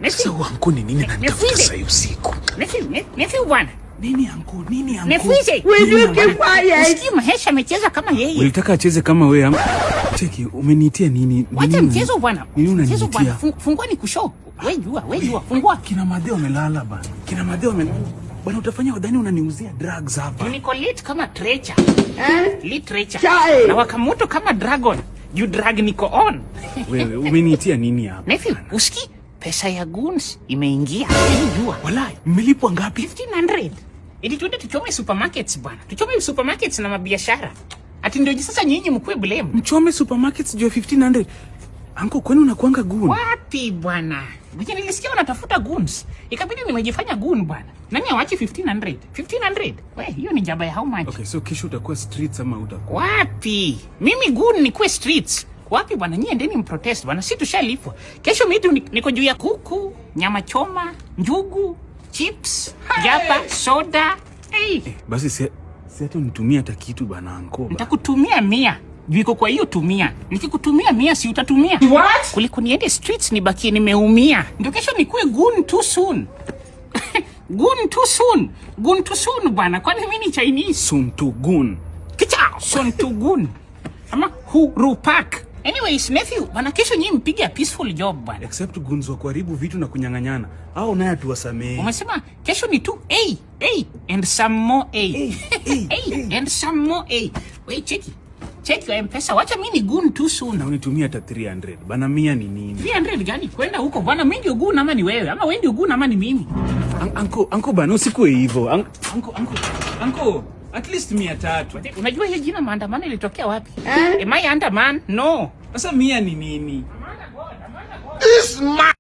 Sasa anko ni nini ananitafuta saa hii usiku? Nephew bwana. Nini anko? Nini anko? Nephew, wewe kifaya. Usikii Mahesha amecheza kama yeye. Ulitaka acheze kama wewe ama? Cheki, umenitia nini? Wacha mchezo bwana. Nini unanitia? Fungua ni kushow. Wewe jua, fungua. Kina Madeo wamelala bana. Kina Madeo wamelala. Bwana utafanya wadhani unaniuzia drugs hapa. Niko lit kama treasure. Literature. Chai. Na wakamoto kama dragon. You drag niko on. Wewe umenitia nini hapa? Nephew, usikii? Pesa ya goons imeingia. Jua. Walai, mmelipwa ngapi? 1500. Ili tuende tuchome supermarkets bwana. Tuchome supermarkets na mabiashara. Ati ndio sasa nyinyi mkue blame. Mchome supermarkets juu 1500. Anko kwani unakuanga goon? Wapi bwana? Mimi nilisikia unatafuta goons. Ikabidi nimejifanya goon bwana. Nani awachi 1500? 1500? Wewe hiyo ni jaba ya how much? Okay, so kesho utakuwa streets ama utakuwa? Wapi? Mimi goon ni kwa streets. Wapi bwana, nyie endeni mprotest bwana, si tushalipwa. Kesho mimi niko juu ya kuku, nyama choma, njugu, chips, jaba, soda. Hey. Basi si hata unitumie hata kitu bana anko. Nitakutumia 100. Viko kwa hiyo tumia. Nikikutumia 100 si utatumia? What? Kuliko niende streets nibakie nimeumia. Ndio kesho nikuwe goon too soon. Goon too soon bwana. Kwani mimi ni Chinese? Soon to goon. Kichao. Soon to goon. Ama Hurupak. Anyways, nephew, bwana kesho nyinyi mpige a peaceful job bwana. Except goons wa kuharibu vitu na kunyang'anyana. Au naye tuwasamee. Umesema kesho ni tu and some more and some more. Wait, check your M-Pesa. Wacha mimi ni goon too soon. Na unitumia hata 300. Bana 100 ni nini? 300 gani? Kwenda huko bwana, mimi ndio goon ama ni wewe? Ama wewe ndio goon ama ni mimi? Anko bana usikue hivyo. Anko at least 300. Unajua hiyo jina maandamano ilitokea wapi? Am I underman? No. Sasa 100 ni nini? Amanda God.